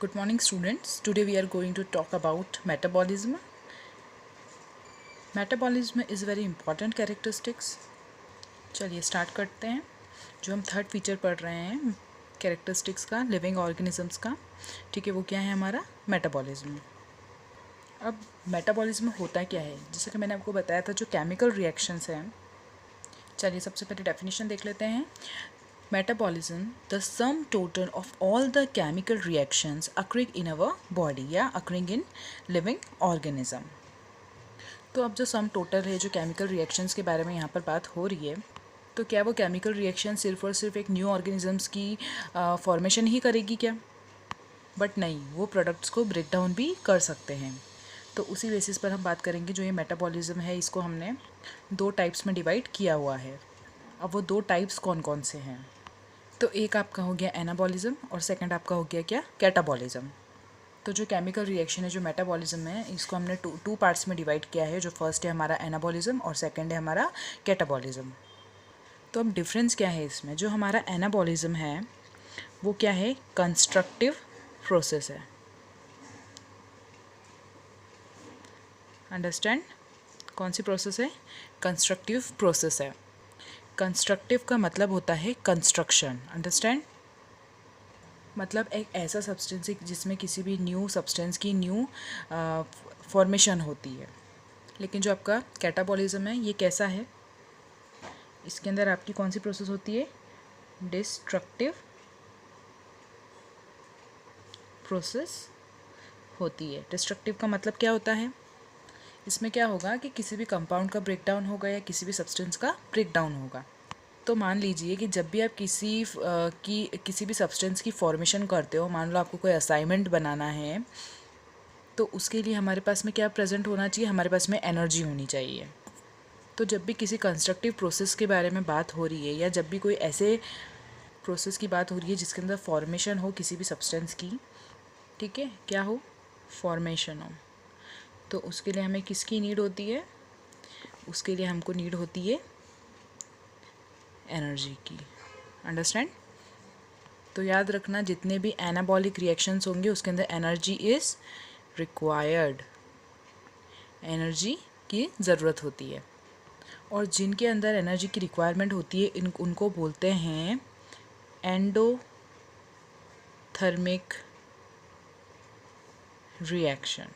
Good morning students. Today we are going to talk about metabolism. Metabolism is very important characteristics. चलिए start करते हैं. जो हम third feature पढ़ रहे हैं कैरेक्टरिस्टिक्स का लिविंग ऑर्गेनिजम्स का, ठीक है, वो क्या है हमारा मेटाबॉलिज्म. अब मेटाबॉलिज्म होता क्या है, जैसे कि मैंने आपको बताया था जो केमिकल रिएक्शंस हैं. चलिए सबसे पहले डेफिनेशन देख लेते हैं. Metabolism, the sum total of all the chemical reactions occurring in our body या occurring in living organism. तो अब जो सम टोटल है जो केमिकल रिएक्शंस के बारे में यहाँ पर बात हो रही है, तो क्या वो केमिकल रिएक्शन सिर्फ और सिर्फ एक न्यू ऑर्गेनिजम्स की फॉर्मेशन ही करेगी क्या? बट नहीं, वो प्रोडक्ट्स को ब्रेक डाउन भी कर सकते हैं. तो उसी बेसिस पर हम बात करेंगे. जो ये मेटाबॉलिज्म है इसको हमने दो टाइप्स में डिवाइड किया हुआ है. अब वो दो टाइप्स कौन कौन से हैं? तो एक आपका हो गया एनाबॉलिज्म और सेकंड आपका हो गया क्या, कैटाबॉलिज्म. तो जो केमिकल रिएक्शन है जो मेटाबॉलिज्म है इसको हमने टू पार्ट्स में डिवाइड किया है. जो फर्स्ट है हमारा एनाबॉलिज्म और सेकंड है हमारा कैटाबॉलिज्म. तो अब डिफरेंस क्या है इसमें. जो हमारा एनाबॉलिज्म है वो क्या है, कंस्ट्रक्टिव प्रोसेस है. अंडरस्टैंड, कौन सी प्रोसेस है, कंस्ट्रक्टिव प्रोसेस है. कंस्ट्रक्टिव का मतलब होता है कंस्ट्रक्शन. अंडरस्टैंड, मतलब एक ऐसा सब्सटेंस जिसमें किसी भी न्यू सब्सटेंस की न्यू फॉर्मेशन होती है. लेकिन जो आपका कैटाबॉलिज्म है ये कैसा है, इसके अंदर आपकी कौन सी प्रोसेस होती है, डिस्ट्रक्टिव प्रोसेस होती है. डिस्ट्रक्टिव का मतलब क्या होता है, इसमें क्या होगा कि किसी भी कंपाउंड का ब्रेकडाउन होगा या किसी भी सब्सटेंस का ब्रेकडाउन होगा. तो मान लीजिए कि जब भी आप किसी भी सब्सटेंस की फॉर्मेशन करते हो, मान लो आपको कोई असाइनमेंट बनाना है, तो उसके लिए हमारे पास में क्या प्रेजेंट होना चाहिए, हमारे पास में एनर्जी होनी चाहिए. तो जब भी किसी कंस्ट्रक्टिव प्रोसेस के बारे में बात हो रही है या जब भी कोई ऐसे प्रोसेस की बात हो रही है जिसके अंदर फॉर्मेशन हो किसी भी सब्सटेंस की, ठीक है, क्या हो, फॉर्मेशन हो, तो उसके लिए हमें किसकी नीड होती है, उसके लिए हमको नीड होती है एनर्जी की. अंडरस्टैंड. तो याद रखना जितने भी एनाबॉलिक रिएक्शंस होंगे उसके अंदर एनर्जी इज़ रिक्वायर्ड, एनर्जी की ज़रूरत होती है. और जिनके अंदर एनर्जी की रिक्वायरमेंट होती है उनको बोलते हैं एंडोथर्मिक रिएक्शन.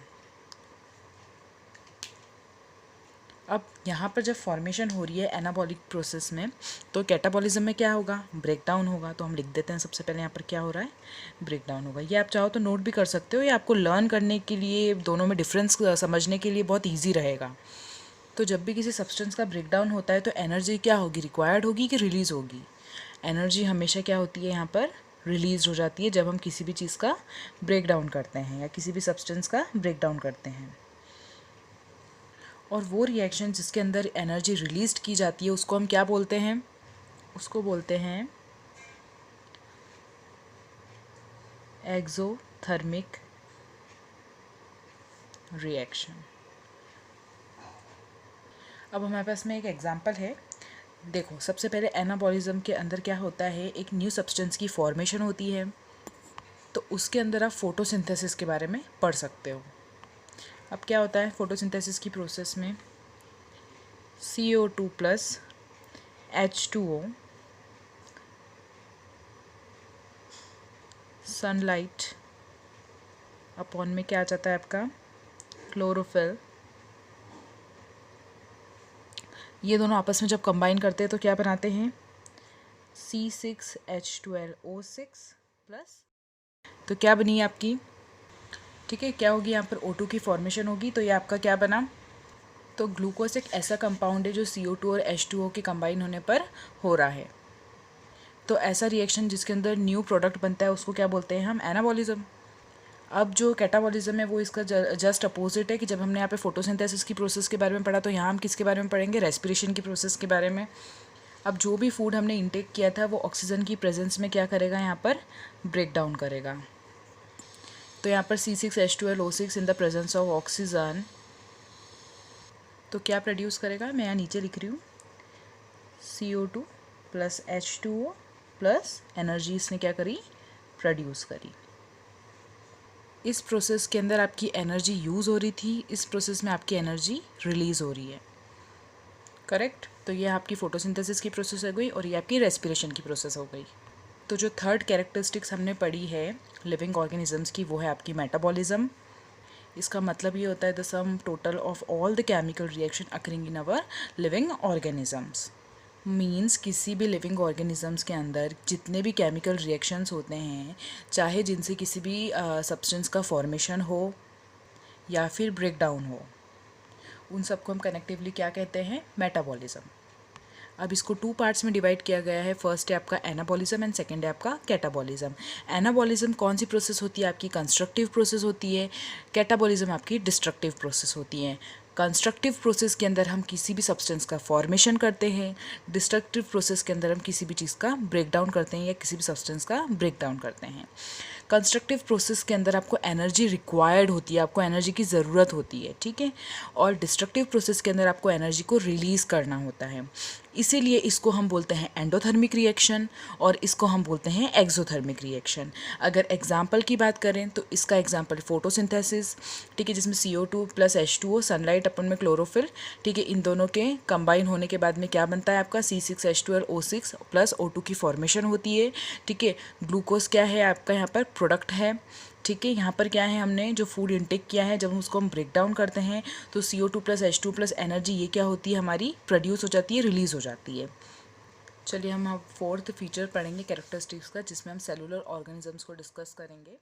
अब यहाँ पर जब फॉर्मेशन हो रही है एनाबॉलिक प्रोसेस में, तो कैटाबॉलिज्म में क्या होगा, ब्रेकडाउन होगा. तो हम लिख देते हैं सबसे पहले यहाँ पर क्या हो रहा है, ब्रेकडाउन होगा. ये आप चाहो तो नोट भी कर सकते हो, ये आपको लर्न करने के लिए, दोनों में डिफरेंस समझने के लिए बहुत ईजी रहेगा. तो जब भी किसी सब्सटेंस का ब्रेकडाउन होता है तो एनर्जी क्या होगी, रिक्वायर्ड होगी कि रिलीज़ होगी. एनर्जी हमेशा क्या होती है यहाँ पर, रिलीज हो जाती है जब हम किसी भी चीज़ का ब्रेकडाउन करते हैं या किसी भी सब्सटेंस का ब्रेकडाउन करते हैं. और वो रिएक्शन जिसके अंदर एनर्जी रिलीज की जाती है उसको हम क्या बोलते हैं, उसको बोलते हैं एक्सोथर्मिक रिएक्शन. अब हमारे पास में एक एग्जांपल है. देखो सबसे पहले एनाबॉलिज्म के अंदर क्या होता है, एक न्यू सब्सटेंस की फॉर्मेशन होती है. तो उसके अंदर आप फोटोसिंथेसिस के बारे में पढ़ सकते हो. अब क्या होता है फोटोसिंथेसिस की प्रोसेस में, CO2 plus H2O sunlight upon में क्या आ जाता है आपका, क्लोरोफिल. ये दोनों आपस में जब कंबाइन करते हैं तो क्या बनाते हैं, C6H12O6 प्लस. तो क्या बनी आपकी, ठीक है, क्या होगी यहाँ पर O2 की फॉर्मेशन होगी. तो ये आपका क्या बना, तो ग्लूकोज एक ऐसा कंपाउंड है जो CO2 और H2O के कंबाइन होने पर हो रहा है. तो ऐसा रिएक्शन जिसके अंदर न्यू प्रोडक्ट बनता है उसको क्या बोलते हैं हम, एनाबॉलिज्म. अब जो कैटाबॉलिज्म है वो इसका जस्ट अपोजिट है कि जब हमने यहाँ पे फोटोसिंथेसिस की प्रोसेस के बारे में पढ़ा तो यहाँ हम किसके बारे में पढ़ेंगे, रेस्पिरेशन की प्रोसेस के बारे में. अब जो भी फूड हमने इंटेक किया था वो ऑक्सीजन की प्रेजेंस में क्या करेगा, यहाँ पर ब्रेक डाउन करेगा. तो यहाँ पर C6H12O6 in the presence of oxygen, तो क्या प्रोड्यूस करेगा, मैं यहाँ नीचे लिख रही हूँ, CO2 plus H2O plus energy इसने क्या करी, प्रोड्यूस करी. इस प्रोसेस के अंदर आपकी एनर्जी यूज़ हो रही थी, इस प्रोसेस में आपकी एनर्जी रिलीज़ हो रही है। करेक्ट। तो ये आपकी फोटोसिंथेसिस की प्रोसेस हो गई और ये आपकी रेस्पिरेशन की प्रोसेस हो गई। तो जो थर्ड कैरेक्टरिस्टिक्स हमने पढ़ी है लिविंग ऑर्गेनिजम्स की, वो है आपकी मेटाबॉलिज्म। इसका मतलब ये होता है the sum total of all the chemical reaction occurring in our living organisms. Means किसी भी लिविंग ऑर्गेनिजम्स के अंदर जितने भी केमिकल रिएक्शंस होते हैं, चाहे जिनसे किसी भी सब्सटेंस का फॉर्मेशन हो या फिर ब्रेक डाउन हो, उन सबको हम कनेक्टिवली क्या कहते हैं? मेटाबॉलिज्म। अब इसको टू पार्ट्स में डिवाइड किया गया है। फर्स्ट है आपका एनाबॉलिज्म एंड सेकंड है आपका कैटाबॉलिज्म। एनाबॉलिज्म कौन सी प्रोसेस होती है? आपकी कंस्ट्रक्टिव प्रोसेस होती है। कैटाबॉलिज्म आपकी डिस्ट्रक्टिव प्रोसेस होती है। कंस्ट्रक्टिव प्रोसेस के अंदर हम किसी भी सब्सटेंस का फॉर्मेशन करते हैं, डिस्ट्रक्टिव प्रोसेस के अंदर हम किसी भी चीज़ का ब्रेक डाउन करते हैं या किसी भी सब्सटेंस का ब्रेक डाउन करते हैं। कंस्ट्रक्टिव प्रोसेस के अंदर आपको एनर्जी रिक्वायर्ड होती है, आपको एनर्जी की ज़रूरत होती है, ठीक है। और डिस्ट्रक्टिव प्रोसेस के अंदर आपको एनर्जी को रिलीज़ करना होता है। इसीलिए इसको हम बोलते हैं एंडोथर्मिक रिएक्शन और इसको हम बोलते हैं एक्सोथर्मिक रिएक्शन। अगर एग्जाम्पल की बात करें तो इसका एग्जाम्पल फोटोसिंथेसिस, ठीक है, जिसमें CO2 प्लस H2O, सनलाइट अपन में क्लोरोफिल, ठीक है, इन दोनों के कंबाइन होने के बाद में क्या बनता है आपका C6H12O6 प्लस O2 की फॉर्मेशन होती है, ठीक है। ग्लूकोज क्या है आपका यहाँ पर? प्रोडक्ट है, ठीक है। यहाँ पर क्या है, हमने जो फूड इनटेक किया है जब हम उसको हम ब्रेक डाउन करते हैं तो CO2 plus H2 plus energy ये क्या होती है हमारी? प्रोड्यूस हो जाती है, रिलीज़ हो जाती है। चलिए हम अब फोर्थ फीचर पढ़ेंगे कैरेक्टरिस्टिक्स का, जिसमें हम सेलुलर ऑर्गेनिजम्स को डिस्कस करेंगे।